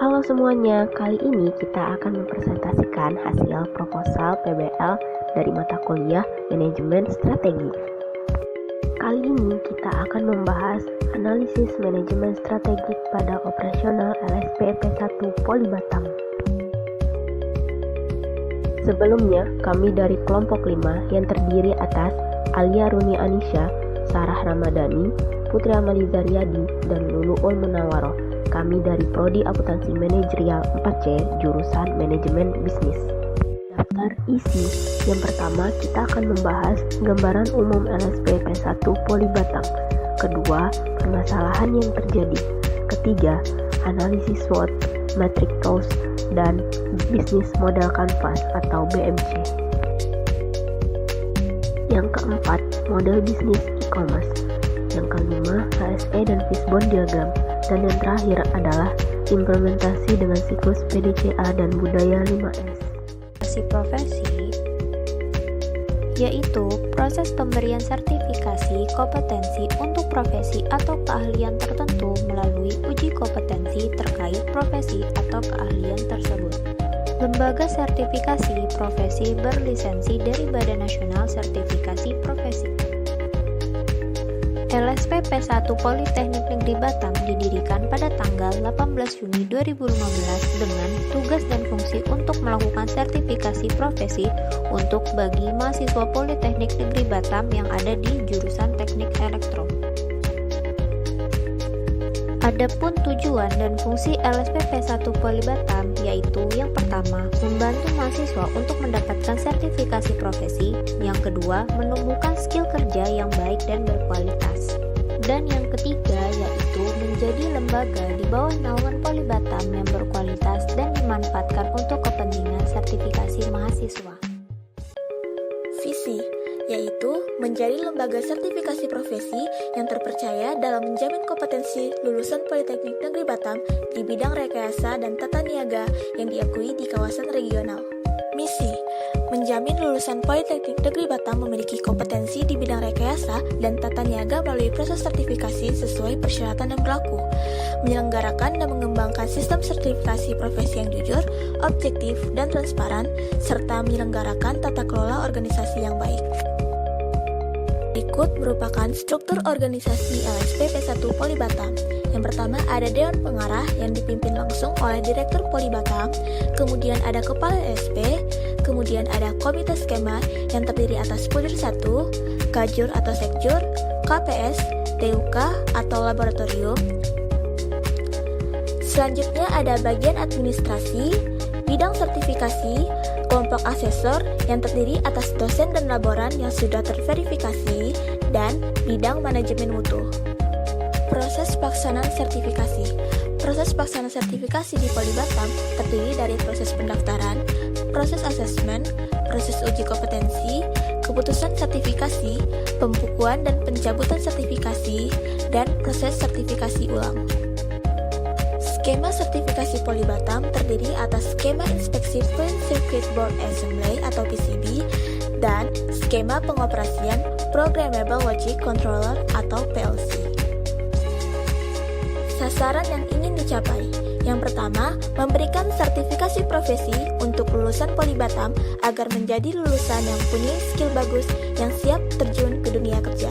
Halo semuanya, kali ini kita akan mempresentasikan hasil proposal PBL dari mata kuliah Manajemen Strategi. Kali ini kita akan membahas analisis manajemen strategik pada operasional LSP P1 Poli Batam. Sebelumnya, kami dari kelompok 5 yang terdiri atas Alia Runi Anisha, Sarah Ramadhani, Putri Amaliza Riyadi, dan Luluul Munawaroh. Kami dari Prodi Akuntansi Manajerial 4C, jurusan Manajemen Bisnis. Daftar isi. Yang pertama, kita akan membahas gambaran umum LSP P1 Poli Batam. Kedua, permasalahan yang terjadi. Ketiga, analisis SWOT, Matrix Tools, dan Business Model Canvas atau BMC. Yang keempat, model bisnis e-commerce. Yang kelima, HSE dan Fishbone Diagram. Dan yang terakhir adalah implementasi dengan siklus PDCA dan budaya 5S. Profesi yaitu proses pemberian sertifikasi kompetensi untuk profesi atau keahlian tertentu melalui uji kompetensi terkait profesi atau keahlian tersebut. Lembaga sertifikasi profesi berlisensi dari Badan Nasional Sertifikasi Profesi. LSP P1 Politeknik Negeri Batam didirikan pada tanggal 18 Juni 2015 dengan tugas dan fungsi untuk melakukan sertifikasi profesi untuk bagi mahasiswa Politeknik Negeri Batam yang ada di jurusan Teknik Elektro. Adapun tujuan dan fungsi LSP P1 Poli Batam yaitu yang pertama, membantu mahasiswa untuk mendapatkan sertifikasi profesi, yang kedua, menumbuhkan skill kerja yang baik dan berkualitas, dan yang ketiga yaitu menjadi lembaga di bawah naungan Poli Batam yang berkualitas dan dimanfaatkan untuk kepentingan sertifikasi mahasiswa. Visi yaitu menjadi lembaga sertifikasi profesi yang terpercaya dalam menjamin kompetensi lulusan Politeknik Negeri Batam di bidang rekayasa dan tata niaga yang diakui di kawasan regional. Misi menjamin lulusan Politeknik Negeri Batam memiliki kompetensi di bidang rekayasa dan tata niaga melalui proses sertifikasi sesuai persyaratan yang berlaku, menyelenggarakan dan mengembangkan sistem sertifikasi profesi yang jujur, objektif, dan transparan, serta menyelenggarakan tata kelola organisasi yang baik. Berikut merupakan struktur organisasi LSP P1 Poli Batam. Yang pertama ada Dewan Pengarah yang dipimpin langsung oleh Direktur Poli Batam, kemudian ada Kepala LSP, kemudian ada Komite Skema yang terdiri atas Pudir 1, Kajur atau Sekjur, KPS, TUK atau Laboratorium. Selanjutnya ada bagian administrasi, bidang sertifikasi, kelompok asesor yang terdiri atas dosen dan laboran yang sudah terverifikasi, dan bidang manajemen mutu. Proses pelaksanaan sertifikasi. Proses pelaksanaan sertifikasi di Poli Batam terdiri dari proses pendaftaran, proses asesmen, proses uji kompetensi, keputusan sertifikasi, pembukuan dan pencabutan sertifikasi, dan proses sertifikasi ulang. Skema sertifikasi Poli Batam terdiri atas skema inspeksi Print Circuit Board Assembly atau PCB dan skema pengoperasian Programmable Logic Controller atau PLC. Sasaran yang ingin dicapai. Yang pertama, memberikan sertifikasi profesi untuk lulusan Poli Batam agar menjadi lulusan yang punya skill bagus yang siap terjun ke dunia kerja.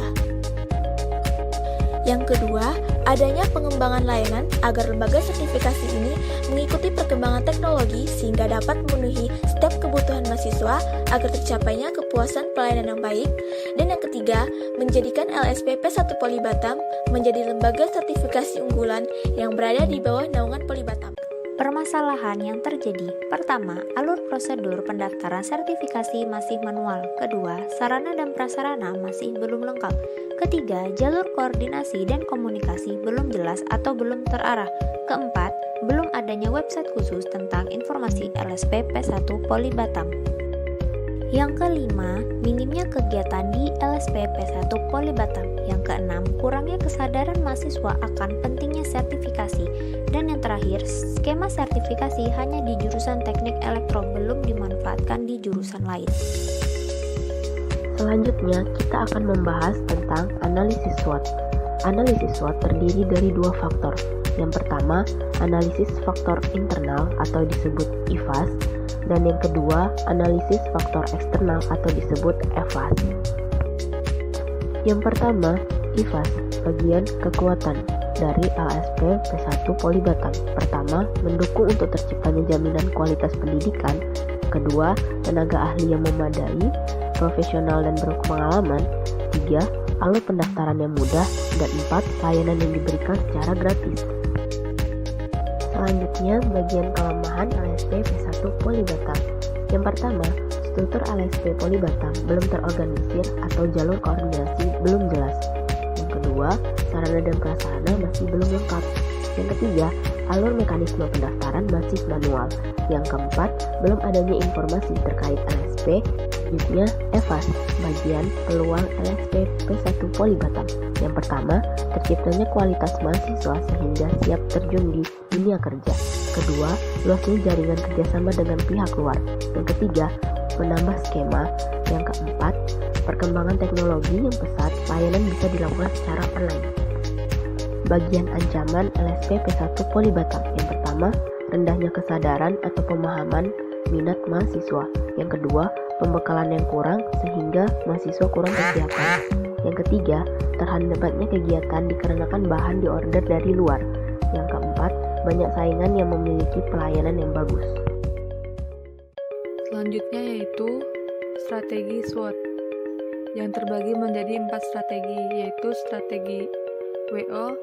Yang kedua, adanya pengembangan layanan agar lembaga sertifikasi ini mengikuti perkembangan teknologi sehingga dapat memenuhi setiap kebutuhan mahasiswa agar tercapainya kepuasan pelayanan yang baik. Dan yang ketiga, menjadikan LSP P1 Poli Batam menjadi lembaga sertifikasi unggulan yang berada di bawah naungan Poli Batam. Permasalahan yang terjadi. Pertama, alur prosedur pendaftaran sertifikasi masih manual. Kedua, sarana dan prasarana masih belum lengkap. Ketiga, jalur koordinasi dan komunikasi belum jelas atau belum terarah. Keempat, belum adanya website khusus tentang informasi LSP P1 Poli Batam. Yang kelima, minimnya kegiatan di LSP P1 Poli Batam. Yang keenam, kurangnya kesadaran mahasiswa akan pentingnya sertifikasi. Dan yang terakhir, skema sertifikasi hanya di jurusan Teknik Elektro, belum dimanfaatkan di jurusan lain. Selanjutnya, kita akan membahas tentang analisis SWOT. Analisis SWOT terdiri dari dua faktor, Yang pertama, analisis faktor internal atau disebut IFAS, dan yang kedua, analisis faktor eksternal atau disebut EFAS. Yang pertama, IFAS, bagian kekuatan dari LSP P1 Polibatam. Pertama, mendukung untuk terciptanya jaminan kualitas pendidikan. Kedua, tenaga ahli yang memadai, profesional dan berpengalaman. Tiga, alur pendaftaran yang mudah. Dan empat, layanan yang diberikan secara gratis. Selanjutnya, bagian kelemahan LSP P1 Polibatam. Yang pertama, struktur LSP Polibatam belum terorganisir atau jalur koordinasi belum jelas. Yang kedua, sarana dan prasarana masih belum lengkap. Yang ketiga, alur mekanisme pendaftaran masih manual. Yang keempat, belum adanya informasi terkait LSP. Selanjutnya, EFAS, bagian peluang LSP P1 Polibatam. Yang pertama, terciptanya kualitas mahasiswa sehingga siap terjun di dunia kerja. Kedua, luasnya jaringan kerjasama dengan pihak luar. Yang ketiga, menambah skema. Yang keempat, perkembangan teknologi yang pesat, layanan bisa dilakukan secara online. Bagian ancaman LSP P1 Polibatam. Yang pertama, rendahnya kesadaran atau pemahaman minat mahasiswa. Yang kedua, pembekalan yang kurang sehingga mahasiswa kurang persiapan. Yang ketiga, terhambatnya kegiatan dikarenakan bahan diorder dari luar. Yang keempat, banyak saingan yang memiliki pelayanan yang bagus. Selanjutnya yaitu strategi SWOT yang terbagi menjadi 4 strategi, yaitu strategi WO,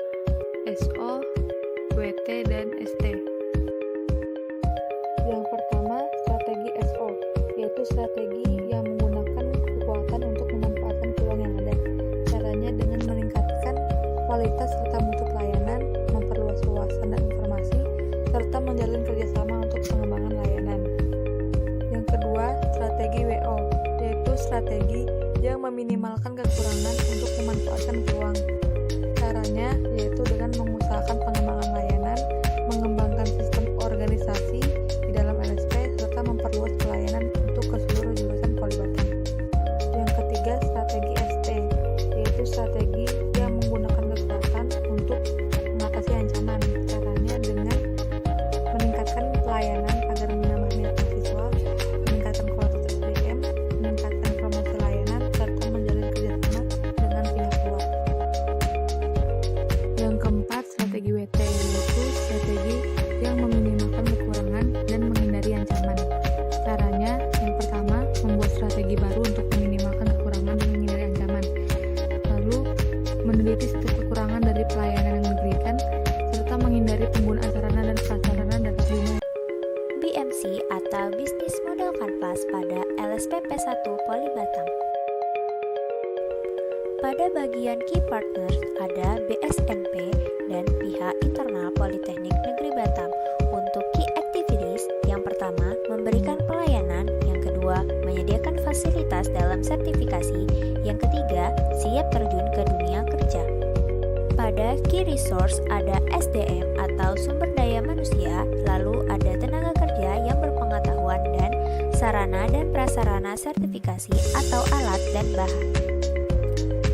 SO, WT, dan ST. Yang pertama, strategi SO, yaitu strategi yang menggunakan kekuatan untuk memanfaatkan peluang yang ada. Caranya dengan meningkatkan kualitas serta mutu pelayanan, memperluas wawasan dan informasi, serta menjalin kerjasama untuk pengembangan layanan. Yang kedua, strategi WO, yaitu strategi yang meminimalkan kekurangan untuk memanfaatkan peluang. Caranya yaitu dengan mengusahakan pengembangan layanan, mengembangkan sistem organisasi di dalam LSP, serta memperluas pelayanan untuk ke seluruh jurusan Polibatam. Yang ketiga, strategi ST, yaitu strategi yang menggunakan kekuatan untuk mengatasi ancaman. Caranya dengan meningkatkan pelayanan agar menambah minat mahasiswa, meningkatkan kualitas SDM, meningkatkan promosi layanan, serta menjalin kerjasama dengan pihak luar. Yang keempat, strategi WT, yaitu strategi yang meminimalkan kekurangan dan menghindari ancaman. Caranya, yang pertama, membuat strategi baru untuk meminimalkan kekurangan dan menghindari ancaman. Lalu, meneliti setiap kekurangan dari pelayanan yang diberikan, serta menghindari penggunaan sarana dan prasarana dapat dunia. BMC atau Business Model Canvas pada LSP P1 Polibatam. Pada bagian Key Partners ada BSNP dan pihak internal Politeknik Negeri Batam. Untuk Key Activities, yang pertama memberikan pelayanan, yang kedua menyediakan fasilitas dalam sertifikasi, yang ketiga siap terjun ke dunia kerja. Pada Key Resource ada SDM atau sumber daya manusia, lalu ada tenaga kerja yang berpengetahuan dan sarana dan prasarana sertifikasi atau alat dan bahan.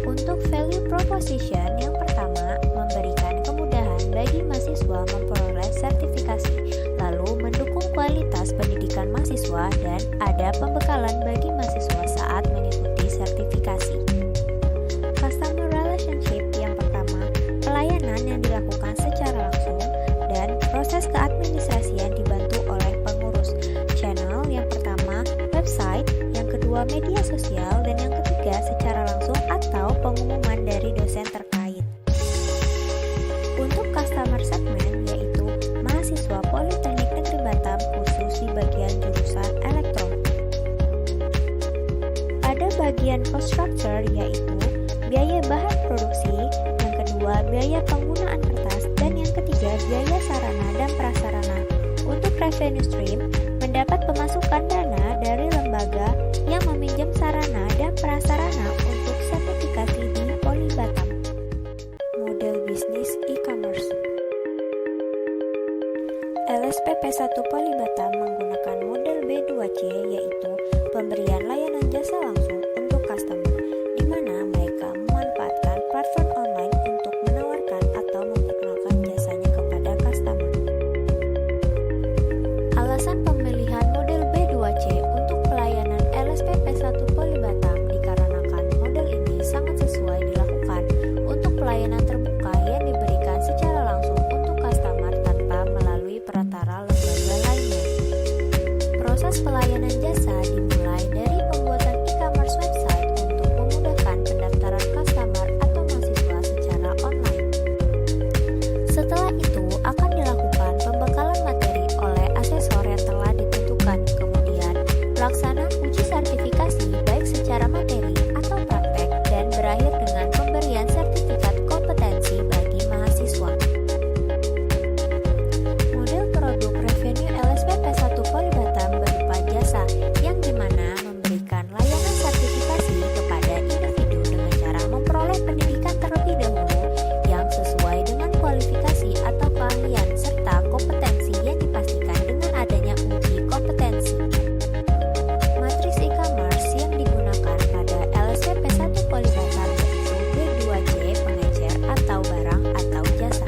Untuk value proposition, yang pertama memberikan kemudahan bagi mahasiswa memperoleh sertifikasi, lalu mendukung kualitas pendidikan mahasiswa dan ada pembekalan bagi mahasiswa saat mengikuti sertifikasi. Customer relationship, yang pertama pelayanan yang dilakukan secara langsung dan proses keadministrasian dibantu oleh pengurus. Channel, yang pertama website, yang kedua media sosial, dan yang ketiga secara langsung atau pengumuman dari dosen terkait. Untuk customer segment, yaitu mahasiswa Politeknik Negeri Batam khusus di bagian jurusan elektro. Pada bagian cost structure, yaitu biaya bahan produksi, yang kedua biaya penggunaan kertas, dan yang ketiga biaya sarana dan prasarana. Untuk revenue stream, mendapat pemasukan dana dari lembaga yang meminjam sarana dan prasarana untuk sertifikasi di Polibatam. Model bisnis e-commerce. LSP P1 Polibatam menggunakan model B2C, yaitu pemberian layanan jasa langsung untuk customer, di mana mereka memanfaatkan platform online untuk menawarkan atau memperkenalkan jasanya ke pelayanan jasa dimulai dari pembuatan e-commerce website untuk memudahkan pendaftaran customer atau mahasiswa secara online. Setelah itu akan dilakukan pembekalan materi oleh asesor yang telah ditentukan, kemudian pelaksanaan uji sertifikasi baik secara materi atau praktek, dan berakhir dengan pemberian sertifikat kompetensi bagi mahasiswa. Model produk revenue LSPP 1 Polibatam berupa jasa, yang dimana memberikan layanan sertifikasi kepada individu dengan cara memperoleh pendidikan terlebih dahulu yang sesuai dengan kualifikasi atau keahlian serta kompetensi yang dipastikan dengan adanya uji kompetensi. Matriks e-commerce yang digunakan pada LSPP 1 Polibatam yaitu B2C pengecer atau barang atau jasa.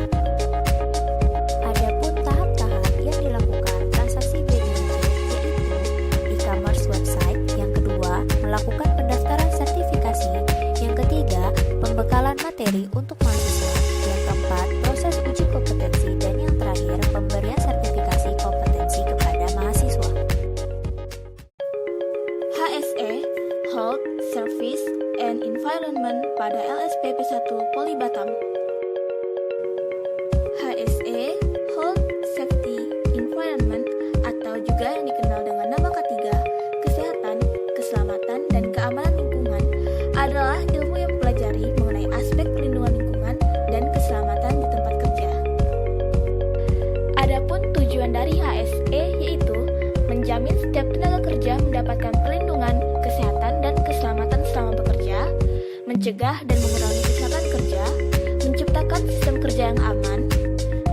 Adapun tahap-tahap yang dilakukan transaksi B2C yaitu e-commerce website, yang kedua melakukan pendaftaran sertifikasi, yang ketiga pembekalan materi untuk mahasiswa, yang keempat proses uji kompetensi, dan yang terakhir pemberian sertifikasi kompetensi kepada mahasiswa. HSE, Health, Service, and Environment pada LSPP 1 Polibatam. HSE, Health, Safety, Environment, atau juga yang dikenal dengan nama ketiga, Kesehatan, Keselamatan, dan Keamanan Lingkungan, adalah ilmu yang mempelajari mengenai aspek perlindungan lingkungan dan keselamatan di tempat kerja. Adapun tujuan dari HSE yaitu menjamin setiap tenaga kerja mendapatkan perlindungan, kesehatan, dan keselamatan selama bekerja, mencegah dan mengurangi kecelakaan kerja, menciptakan sistem kerja yang aman,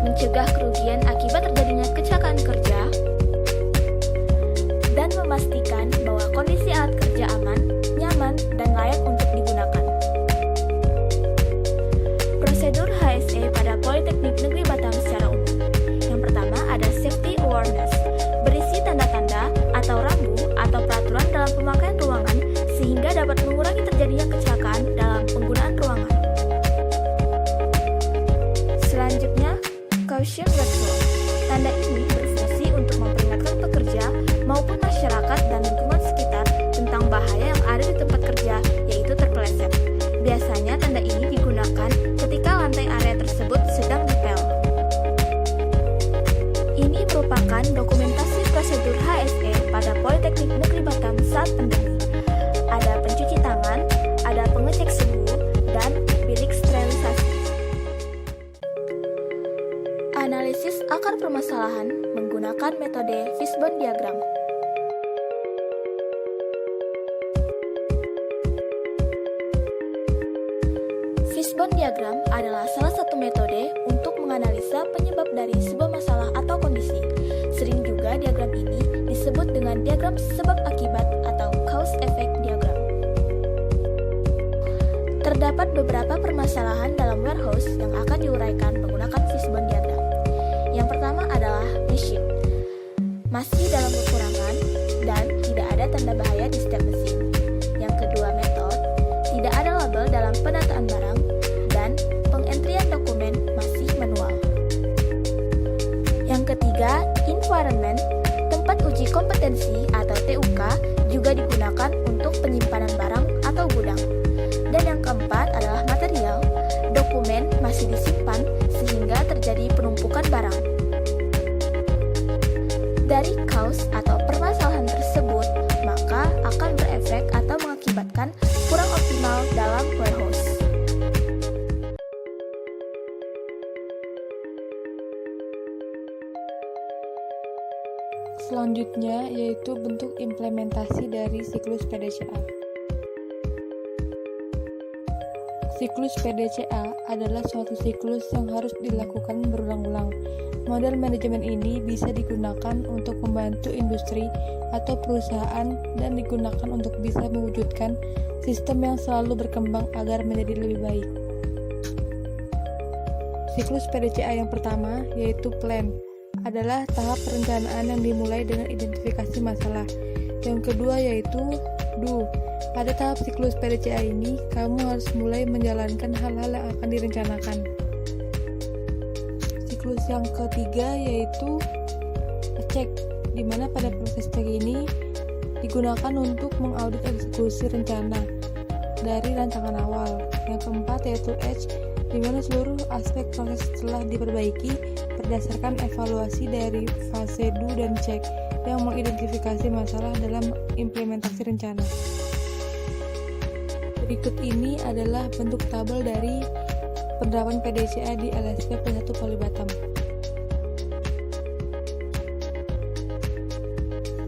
mencegah kerugian akibat terjadinya kecelakaan kerja, dan memastikan bahwa kondisi alat kerja aman, nyaman, dan layak untuk digunakan. Prosedur HSE pada Politeknik Negeri Batam secara umum. Yang pertama ada safety awareness, berisi tanda-tanda atau rambu atau peraturan dalam pemakaian ruangan sehingga dapat mengurangi terjadinya kecelakaan dalam penggunaan ruangan. Selanjutnya, caution virtual. Tanda ini berfungsi untuk memperingatkan pekerja maupun masyarakat dan lingkungan sekitar tentang bahaya yang ada di tempat kerja, yaitu terpeleset. Biasanya tanda ini digunakan ketika lantai area tersebut sedang dipel. Ini merupakan dokumentasi prosedur HSE pada Politeknik Negeri Batam saat pandemi. Ada pencuci tangan, ada pengecek suhu, dan bilik sterilisasi. Analisis akar permasalahan menggunakan metode fishbone diagram. Fishbone diagram adalah salah satu metode untuk menganalisa penyebab dari sebuah masalah atau kondisi. Sering juga diagram ini disebut dengan diagram sebab akibat atau cause effect diagram. Terdapat beberapa permasalahan dalam warehouse yang akan diuraikan menggunakan fishbone diagram. Yang pertama adalah mesin. Masih dalam kekurangan dan tidak ada tanda bahaya di setiap mesin. Yang kedua, metode. Tidak ada label dalam penataan barang dan pengentrian dokumen masih manual. Yang ketiga, environment. Tempat uji kompetensi atau TUK juga digunakan untuk penyimpanan barang atau gudang. Dan yang keempat adalah material. Dokumen masih disimpan sehingga terjadi penumpukan barang. Dari cause atau permasalahan tersebut, maka akan berefek atau mengakibatkan kurang optimal dalam warehouse. Selanjutnya yaitu bentuk implementasi dari siklus PDCA. Siklus PDCA adalah suatu siklus yang harus dilakukan berulang-ulang. Model manajemen ini bisa digunakan untuk membantu industri atau perusahaan dan digunakan untuk bisa mewujudkan sistem yang selalu berkembang agar menjadi lebih baik. Siklus PDCA yang pertama yaitu plan adalah tahap perencanaan yang dimulai dengan identifikasi masalah. Yang kedua yaitu do. Pada tahap siklus PDCA ini, kamu harus mulai menjalankan hal-hal yang akan direncanakan. Siklus yang ketiga yaitu cek. di mana pada proses cek ini digunakan untuk mengaudit eksekusi rencana dari rancangan awal. Yang keempat yaitu H, di mana seluruh aspek proses telah diperbaiki berdasarkan evaluasi dari fase do dan check yang mengidentifikasi masalah dalam implementasi rencana. Berikut ini adalah bentuk tabel dari penerapan PDCA di LSP P1 Poli Batam.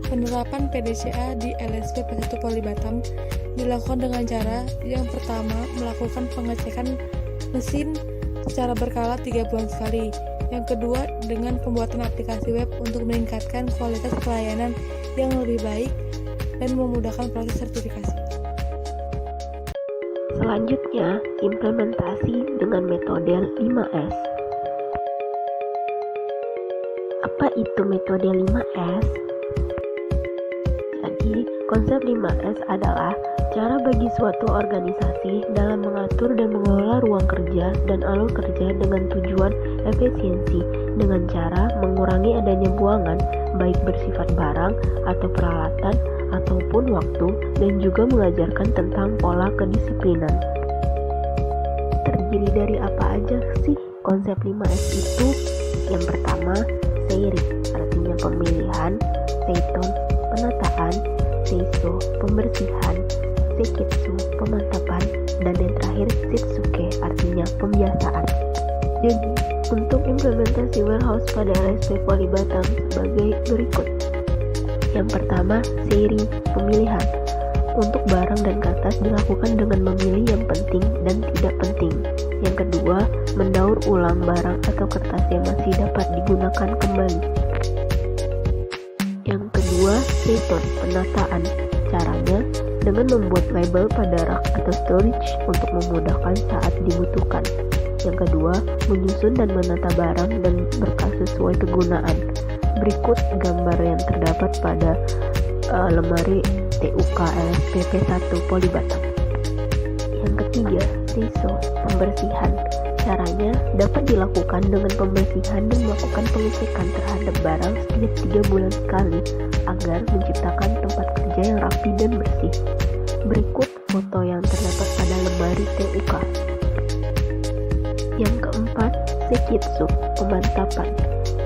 Penerapan PDCA di LSP P1 Poli Batam dilakukan dengan cara yang pertama melakukan pengecekan mesin secara berkala 3 bulan sekali. Yang kedua dengan pembuatan aplikasi web untuk meningkatkan kualitas pelayanan yang lebih baik dan memudahkan proses sertifikasi. Selanjutnya, implementasi dengan metode 5S. Apa itu metode 5S? Jadi, konsep 5S adalah cara bagi suatu organisasi dalam mengatur dan mengelola ruang kerja dan alur kerja dengan tujuan efisiensi dengan cara mengurangi adanya buangan baik bersifat barang atau peralatan ataupun waktu dan juga mengajarkan tentang pola kedisiplinan. Terdiri dari apa aja sih konsep 5S itu? Yang pertama, seiri, artinya pemilihan, seiton, penataan, seiso, pembersihan, seiketsu, pemantapan, dan yang terakhir Shitsuke, artinya pembiasaan. Jadi, untuk implementasi warehouse pada LSP Poli Batam sebagai berikut. Yang pertama, seiri, pemilihan. Untuk barang dan kertas dilakukan dengan memilih yang penting dan tidak penting. Yang kedua, mendaur ulang barang atau kertas yang masih dapat digunakan kembali. Yang kedua, seiton, penataan. Caranya dengan membuat label pada rak atau storage untuk memudahkan saat dibutuhkan. Yang kedua, menyusun dan menata barang dan berkas sesuai kegunaan. Berikut gambar yang terdapat pada lemari TUK LSP P1 Poli Batam. Yang ketiga, seiso, pembersihan. Caranya dapat dilakukan dengan pembersihan dan melakukan pengecekan terhadap barang setiap 3 bulan sekali agar menciptakan tempat kerja yang rapi dan bersih. Berikut foto yang terdapat pada lemari TUK. Yang keempat, seiketsu, pemantapan.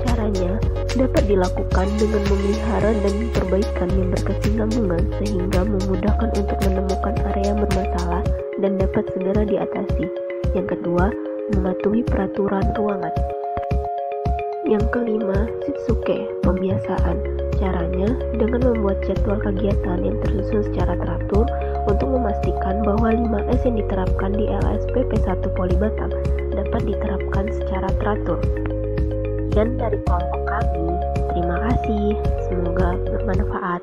Caranya dapat dilakukan dengan memelihara dan perbaikan yang berkesinambungan sehingga memudahkan untuk menemukan area yang bermasalah dan dapat segera diatasi. Yang kedua, mematuhi peraturan ruangan. Yang kelima, Shitsuke, pembiasaan. Caranya dengan membuat jadwal kegiatan yang tersusun secara teratur untuk memastikan bahwa 5S yang diterapkan di LSP P1 Poli Batam dapat diterapkan secara teratur. Dan dari kelompok kami, terima kasih. Semoga bermanfaat.